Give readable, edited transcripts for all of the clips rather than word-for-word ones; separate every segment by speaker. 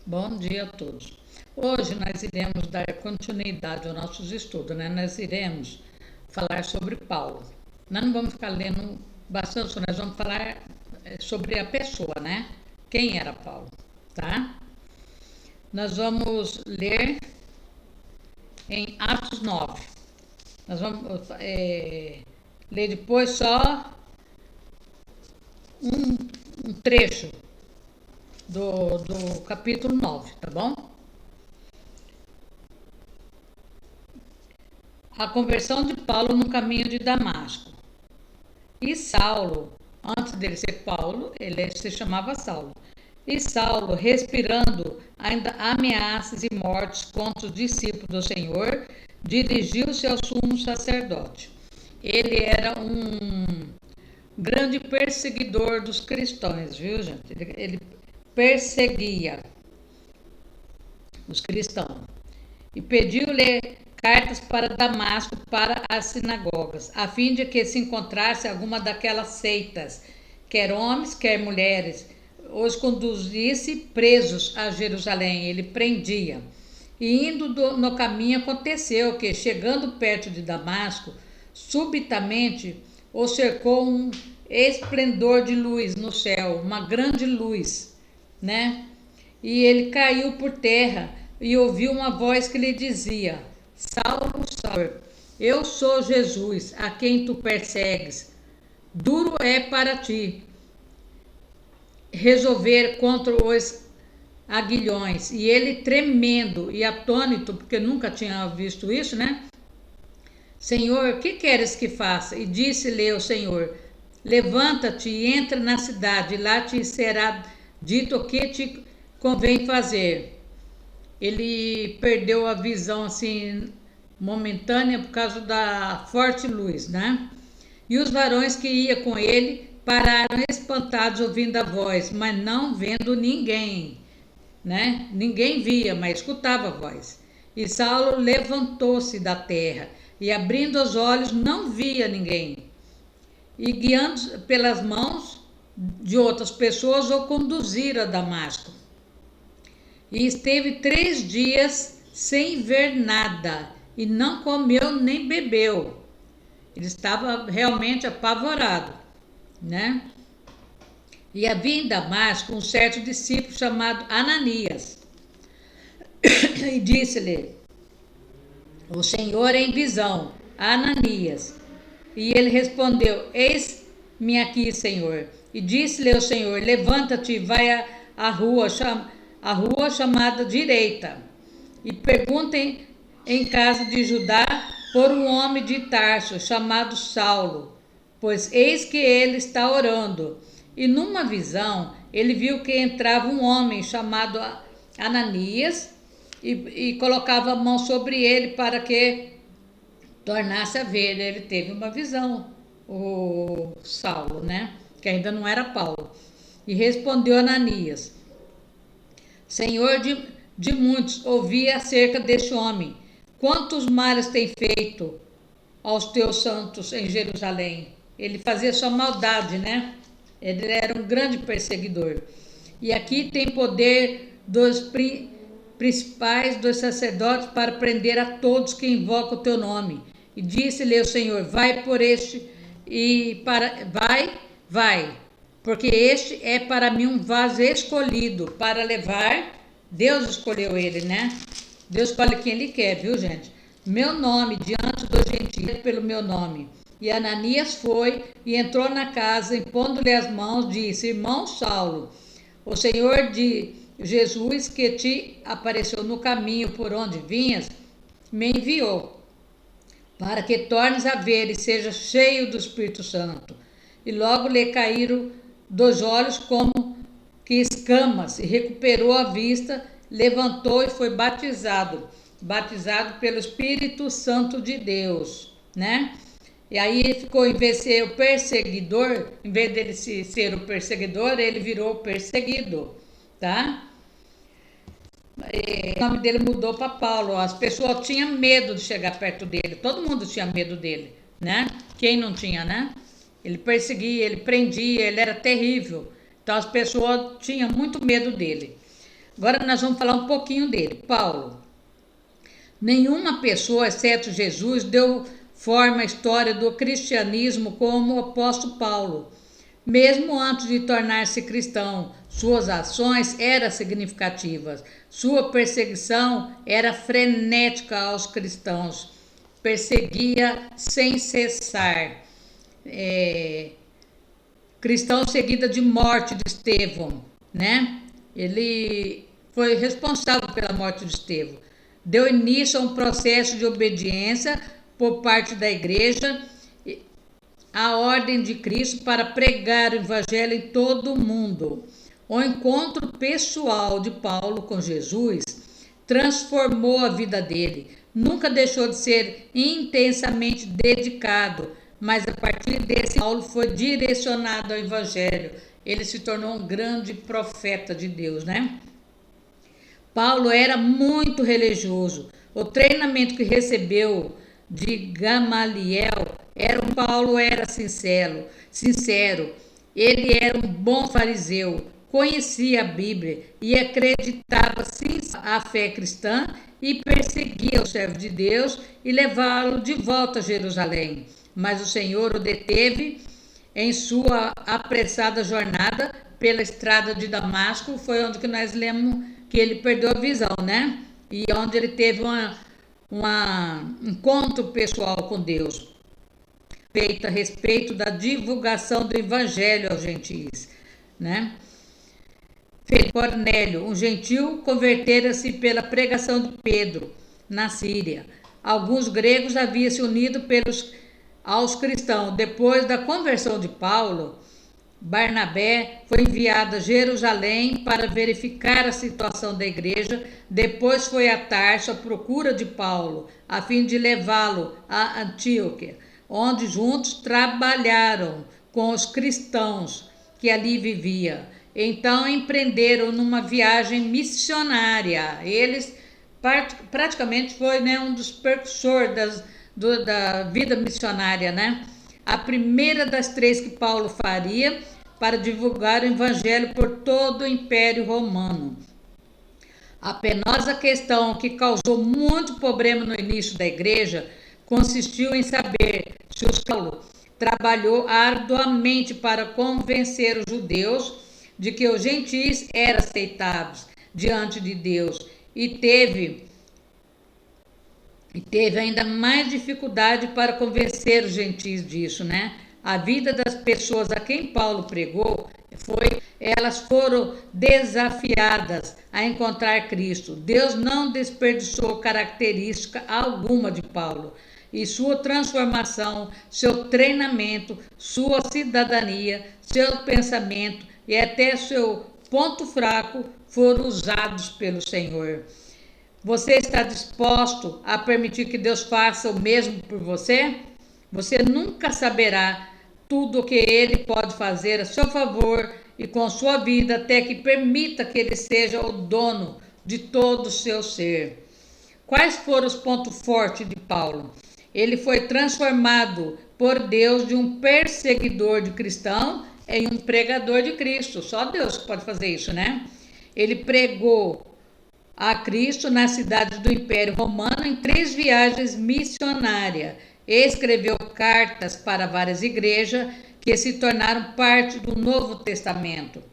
Speaker 1: Bom dia a todos. Hoje nós iremos dar continuidade aos nossos estudos, né? Nós iremos falar sobre Paulo. Nós não vamos ficar lendo bastante, nós vamos falar sobre a pessoa, né? Quem era Paulo, tá? Nós vamos ler em Atos 9. Nós vamos ler depois só um trecho do capítulo 9, tá bom? A conversão de Paulo no caminho de Damasco. E Saulo, antes dele ser Paulo, ele se chamava Saulo. E Saulo, respirando ainda ameaças e mortes contra os discípulos do Senhor, dirigiu-se ao sumo sacerdote. Ele era um grande perseguidor dos cristãos, viu, gente? Ele perseguia os cristãos e pediu-lhe cartas para Damasco, para as sinagogas, a fim de que se encontrasse alguma daquelas seitas, quer homens, quer mulheres, os conduzisse presos a Jerusalém. Ele prendia. E indo no caminho, aconteceu que, chegando perto de Damasco, subitamente o cercou um esplendor de luz no céu, uma grande luz, né? E ele caiu por terra e ouviu uma voz que lhe dizia: Saulo, Saulo, eu sou Jesus, a quem tu persegues. Duro é para ti resolver contra os aguilhões. E ele, tremendo e atônito, porque nunca tinha visto isso, né? Senhor, que queres que faça? E disse-lhe o Senhor: levanta-te e entra na cidade, e lá te será dito o que te convém fazer. Ele perdeu a visão assim momentânea por causa da forte luz, né? E os varões que iam com ele pararam espantados ouvindo a voz, mas não vendo ninguém, né? Ninguém via, mas escutava a voz. E Saulo levantou-se da terra e, abrindo os olhos, não via ninguém. E, guiando pelas mãos de outras pessoas, o conduziram a Damasco. E esteve 3 dias sem ver nada, e não comeu nem bebeu. Ele estava realmente apavorado, né? E havia em Damasco um certo discípulo chamado Ananias. E disse-lhe o Senhor em visão: Ananias. E ele respondeu: eis-me aqui, Senhor. E disse-lhe o Senhor: levanta-te e vai à rua chamada Direita, e perguntem em casa de Judá por um homem de Tarso chamado Saulo, pois eis que ele está orando. E numa visão ele viu que entrava um homem chamado Ananias e colocava a mão sobre ele para que tornasse a ver. Ele teve uma visão, o Saulo, né? Que ainda não era Paulo. E respondeu Ananias: Senhor de muitos, ouvi acerca deste homem, quantos males tem feito aos teus santos em Jerusalém. Ele fazia só maldade, né? Ele era um grande perseguidor. E aqui tem poder dos principais dos sacerdotes para prender a todos que invocam o teu nome. E disse-lhe o Senhor: vai por este e vai, porque este é para mim um vaso escolhido para levar. Deus escolheu ele, né? Deus escolhe quem ele quer, viu, gente? Meu nome diante dos gentios pelo meu nome. E Ananias foi e entrou na casa, impondo-lhe as mãos, disse: irmão Saulo, o Senhor de Jesus, que te apareceu no caminho por onde vinhas, me enviou, para que tornes a ver e seja cheio do Espírito Santo. E logo lhe caíram dos olhos como que escamas, e recuperou a vista, levantou e foi batizado pelo Espírito Santo de Deus, né? E aí ele ficou, em vez de ser o perseguidor, em vez dele ser o perseguidor, ele virou o perseguido, tá? O nome dele mudou para Paulo. As pessoas tinham medo de chegar perto dele, todo mundo tinha medo dele, né? Quem não tinha, né? Ele perseguia, ele prendia, ele era terrível. Então as pessoas tinham muito medo dele. Agora nós vamos falar um pouquinho dele. Paulo. Nenhuma pessoa, exceto Jesus, deu forma à história do cristianismo como o apóstolo Paulo. Mesmo antes de tornar-se cristão, suas ações eram significativas. Sua perseguição era frenética aos cristãos. Perseguia sem cessar. Cristão seguida de morte de Estevão, né? Ele foi responsável pela morte de Estevão. Deu início a um processo de obediência por parte da igreja à ordem de Cristo para pregar o evangelho em todo o mundo. O encontro pessoal de Paulo com Jesus transformou a vida dele. Nunca deixou de ser intensamente dedicado, mas a partir desse Paulo foi direcionado ao evangelho. Ele se tornou um grande profeta de Deus, né? Paulo era muito religioso. O treinamento que recebeu de Gamaliel Paulo era sincero. Ele era um bom fariseu, conhecia a Bíblia e acreditava sim a fé cristã e perseguia o servo de Deus e levá-lo de volta a Jerusalém. Mas o Senhor o deteve em sua apressada jornada pela estrada de Damasco. Foi onde que nós lemos que ele perdeu a visão, né? E onde ele teve um encontro pessoal com Deus, feito a respeito da divulgação do evangelho aos gentis, né? Cornélio, um gentil, convertera-se pela pregação de Pedro na Síria. Alguns gregos haviam se unido aos cristãos. Depois da conversão de Paulo, Barnabé foi enviado a Jerusalém para verificar a situação da igreja. Depois foi a Tarso à procura de Paulo, a fim de levá-lo a Antioquia, onde juntos trabalharam com os cristãos que ali viviam. Então empreenderam numa viagem missionária. Eles praticamente foi, né, um dos precursores da vida missionária, né? A primeira das 3 que Paulo faria para divulgar o evangelho por todo o Império Romano. A penosa questão que causou muito problema no início da igreja consistiu em saber se Paulo trabalhou arduamente para convencer os judeus de que os gentis eram aceitáveis diante de Deus e teve ainda mais dificuldade para convencer os gentis disso, né? A vida das pessoas a quem Paulo pregou elas foram desafiadas a encontrar Cristo. Deus não desperdiçou característica alguma de Paulo, e sua transformação, seu treinamento, sua cidadania, seu pensamento e até seu ponto fraco foram usados pelo Senhor. Você está disposto a permitir que Deus faça o mesmo por você? Você nunca saberá tudo o que Ele pode fazer a seu favor e com sua vida, até que permita que Ele seja o dono de todo o seu ser. Quais foram os pontos fortes de Paulo? Ele foi transformado por Deus de um perseguidor de cristão em um pregador de Cristo. Só Deus pode fazer isso, né? Ele pregou a Cristo na cidade do Império Romano em 3 viagens missionárias. Escreveu cartas para várias igrejas que se tornaram parte do Novo Testamento.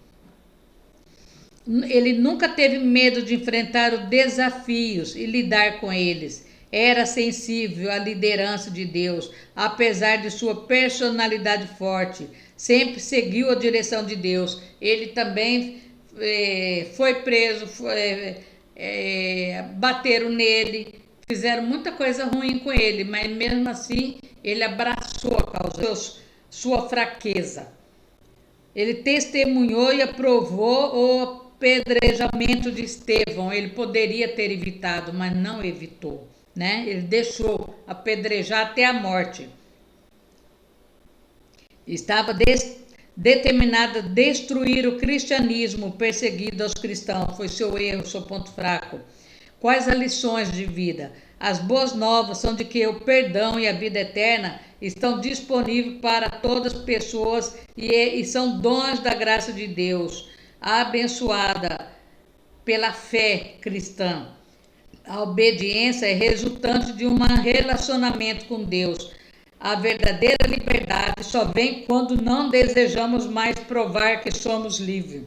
Speaker 1: Ele nunca teve medo de enfrentar os desafios e lidar com eles. Era sensível à liderança de Deus, apesar de sua personalidade forte. Sempre seguiu a direção de Deus. Ele também foi preso, bateram nele, fizeram muita coisa ruim com ele, mas mesmo assim ele abraçou a causa, sua fraqueza. Ele testemunhou e aprovou o apedrejamento de Estevão. Ele poderia ter evitado, mas não evitou, né? Ele deixou apedrejar até a morte. Estava determinado a destruir o cristianismo perseguido aos cristãos. Foi seu erro, seu ponto fraco. Quais as lições de vida? As boas novas são de que o perdão e a vida eterna estão disponíveis para todas as pessoas e são dons da graça de Deus. A abençoada pela fé cristã. A obediência é resultante de um relacionamento com Deus. A verdadeira liberdade só vem quando não desejamos mais provar que somos livres.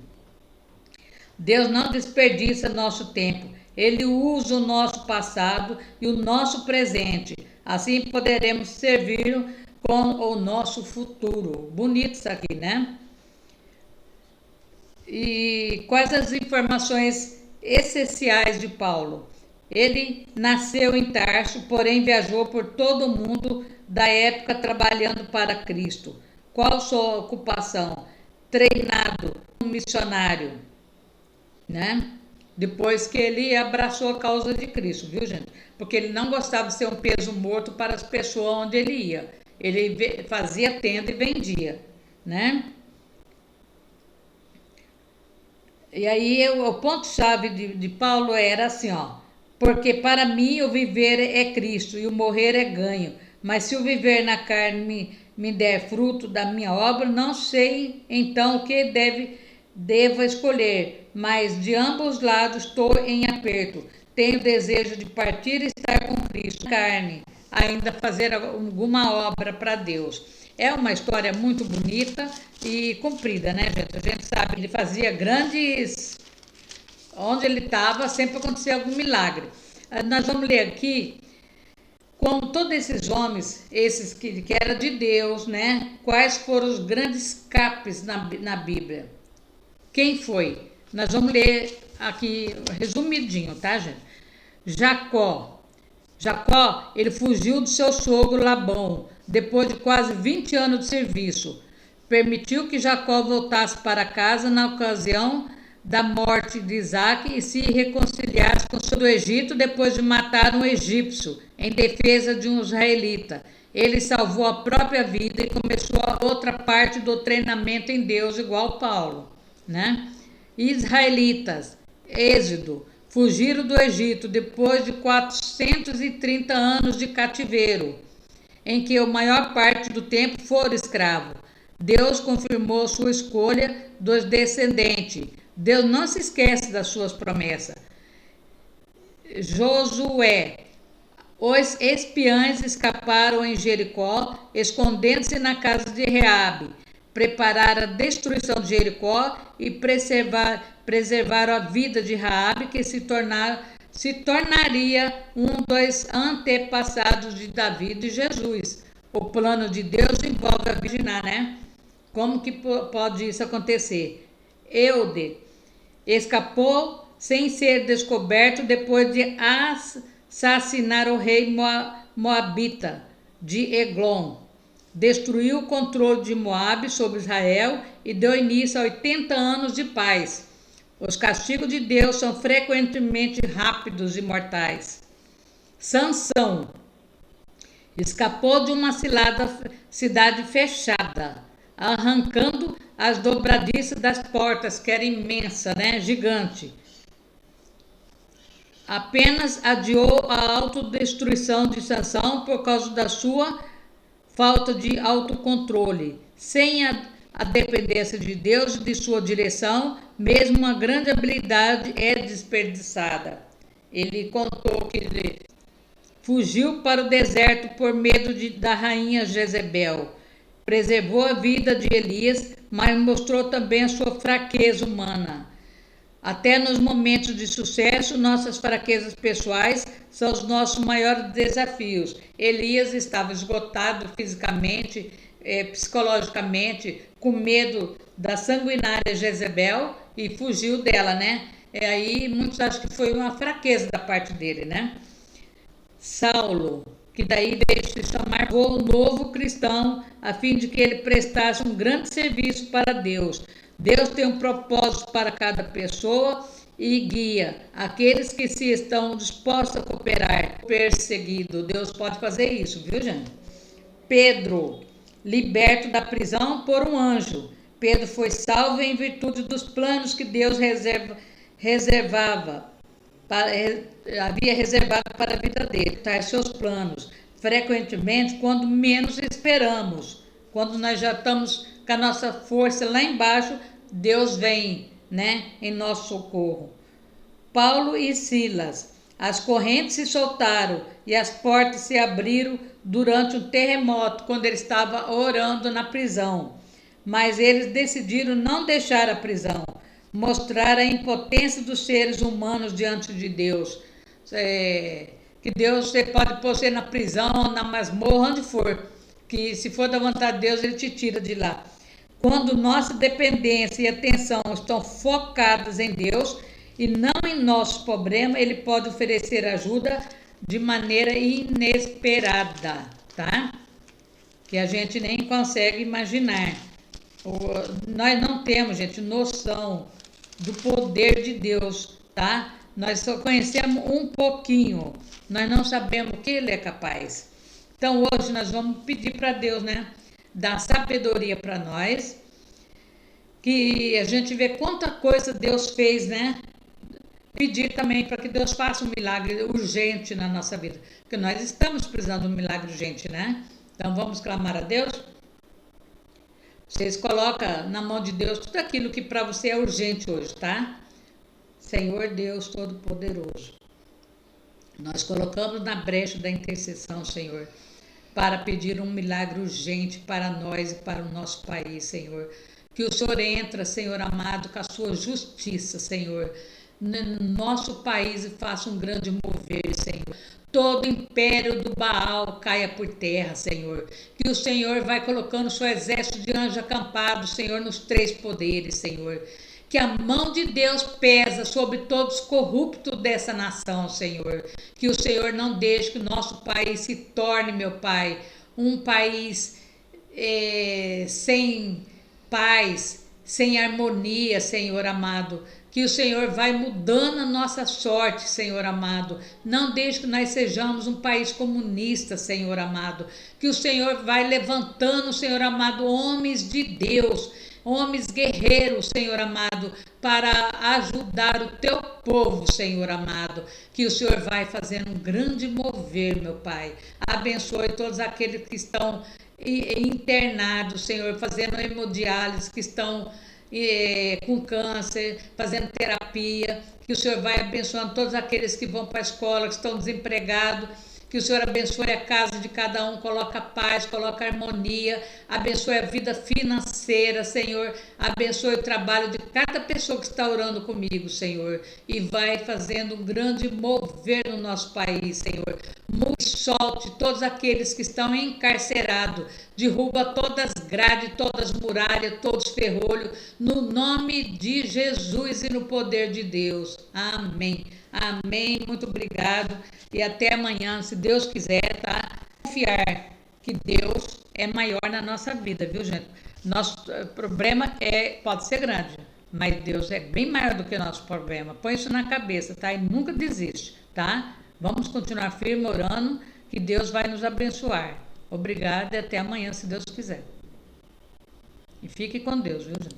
Speaker 1: Deus não desperdiça nosso tempo. Ele usa o nosso passado e o nosso presente. Assim poderemos servir com o nosso futuro. Bonito isso aqui, né? E quais as informações essenciais de Paulo? Ele nasceu em Tarso, porém viajou por todo o mundo da época trabalhando para Cristo. Qual sua ocupação? Treinado como missionário, né? Depois que ele abraçou a causa de Cristo, viu, gente? Porque ele não gostava de ser um peso morto para as pessoas onde ele ia. Ele fazia tenda e vendia, né? E aí o ponto-chave de Paulo era assim, ó. Porque para mim o viver é Cristo e o morrer é ganho. Mas se o viver na carne me der fruto da minha obra, não sei então o que devo escolher. Mas de ambos lados estou em aperto. Tenho desejo de partir e estar com Cristo. Carne, ainda fazer alguma obra para Deus. É uma história muito bonita e comprida, né, gente? A gente sabe que ele fazia grandes... Onde ele estava, sempre acontecia algum milagre. Nós vamos ler aqui, como todos esses homens, esses que eram de Deus, né? Quais foram os grandes capes na Bíblia? Quem foi? Nós vamos ler aqui, resumidinho, tá, gente? Jacó. Jacó, ele fugiu do seu sogro Labão, depois de quase 20 anos de serviço. Permitiu que Jacó voltasse para casa na ocasião da morte de Isaac e se reconciliasse com o seu do Egito depois de matar um egípcio em defesa de um israelita. Ele salvou a própria vida e começou a outra parte do treinamento em Deus, igual Paulo, né? Israelitas, Êxodo, fugiram do Egito depois de 430 anos de cativeiro, em que a maior parte do tempo foram escravos. Deus confirmou sua escolha dos descendentes. Deus não se esquece das suas promessas. Josué. Os espiãs escaparam em Jericó, escondendo-se na casa de Reabe. Prepararam a destruição de Jericó e preservaram a vida de Raabe, que se tornaria um dos antepassados de Davi e de Jesus. O plano de Deus envolve a virginar, né? Como que pode isso acontecer? Eude escapou sem ser descoberto depois de assassinar o rei moabita de Eglon. Destruiu o controle de Moabe sobre Israel e deu início a 80 anos de paz. Os castigos de Deus são frequentemente rápidos e mortais. Sansão escapou de uma cidade fechada, arrancando as dobradiças das portas, que era imensa, né? Gigante. Apenas adiou a autodestruição de Sansão por causa da sua falta de autocontrole. Sem a dependência de Deus e de sua direção, mesmo uma grande habilidade é desperdiçada. Ele contou que ele fugiu para o deserto por medo da rainha Jezebel. Preservou a vida de Elias, mas mostrou também a sua fraqueza humana. Até nos momentos de sucesso, nossas fraquezas pessoais são os nossos maiores desafios. Elias estava esgotado fisicamente, psicologicamente, com medo da sanguinária Jezebel e fugiu dela, né? Aí muitos acham que foi uma fraqueza da parte dele, né? Saulo, que daí veio se chamar o novo cristão, a fim de que ele prestasse um grande serviço para Deus. Deus tem um propósito para cada pessoa e guia aqueles que se estão dispostos a cooperar. Perseguido, Deus pode fazer isso, viu, gente? Pedro, liberto da prisão por um anjo. Pedro foi salvo em virtude dos planos que Deus havia reservado para a vida dele, tá? Seus planos. Frequentemente, quando menos esperamos, quando nós já estamos com a nossa força lá embaixo, Deus vem, né, em nosso socorro. Paulo e Silas. As correntes se soltaram e as portas se abriram durante um terremoto, quando ele estava orando na prisão. Mas eles decidiram não deixar a prisão, mostrar a impotência dos seres humanos diante de Deus. Que Deus, você pode pôr você na prisão, na masmorra, onde for, que se for da vontade de Deus, Ele te tira de lá. Quando nossa dependência e atenção estão focadas em Deus e não em nossos problemas, Ele pode oferecer ajuda de maneira inesperada, tá? Que a gente nem consegue imaginar. Nós não temos, gente, noção do poder de Deus, tá? Nós só conhecemos um pouquinho, nós não sabemos o que Ele é capaz. Então hoje nós vamos pedir para Deus, né? Dar sabedoria para nós, que a gente vê quanta coisa Deus fez, né? Pedir também para que Deus faça um milagre urgente na nossa vida, porque nós estamos precisando de um milagre urgente, né? Então vamos clamar a Deus. Vocês colocam na mão de Deus tudo aquilo que para você é urgente hoje, tá? Senhor Deus Todo-Poderoso, nós colocamos na brecha da intercessão, Senhor, para pedir um milagre urgente para nós e para o nosso país, Senhor. Que o Senhor entra, Senhor amado, com a sua justiça, Senhor, no nosso país e faça um grande mover, Senhor. Todo império do Baal caia por terra, Senhor. Que o Senhor vai colocando o seu exército de anjos acampados, Senhor, nos 3 poderes, Senhor. Que a mão de Deus pesa sobre todos os corruptos dessa nação, Senhor. Que o Senhor não deixe que o nosso país se torne, meu Pai, um país sem paz, sem harmonia, Senhor amado. Que o Senhor vai mudando a nossa sorte, Senhor amado. Não deixe que nós sejamos um país comunista, Senhor amado. Que o Senhor vai levantando, Senhor amado, homens de Deus, homens guerreiros, Senhor amado, para ajudar o teu povo, Senhor amado. Que o Senhor vai fazendo um grande mover, meu Pai. Abençoe todos aqueles que estão internados, Senhor, fazendo hemodiálise, que estão com câncer, fazendo terapia. Que o Senhor vai abençoando todos aqueles que vão para a escola, que estão desempregados. Que o Senhor abençoe a casa de cada um, coloca paz, coloca harmonia, abençoe a vida financeira, Senhor, abençoe o trabalho de cada pessoa que está orando comigo, Senhor, e vai fazendo um grande mover no nosso país, Senhor. Solte todos aqueles que estão encarcerados, derruba todas as grades, todas as muralhas, todos os ferrolhos, no nome de Jesus e no poder de Deus. Amém. Amém, muito obrigado e até amanhã, se Deus quiser, tá? Confiar que Deus é maior na nossa vida, viu, gente? Nosso problema pode ser grande, mas Deus é bem maior do que o nosso problema. Põe isso na cabeça, tá? E nunca desiste, tá? Vamos continuar firme orando, que Deus vai nos abençoar. Obrigada e até amanhã, se Deus quiser. E fique com Deus, viu, gente?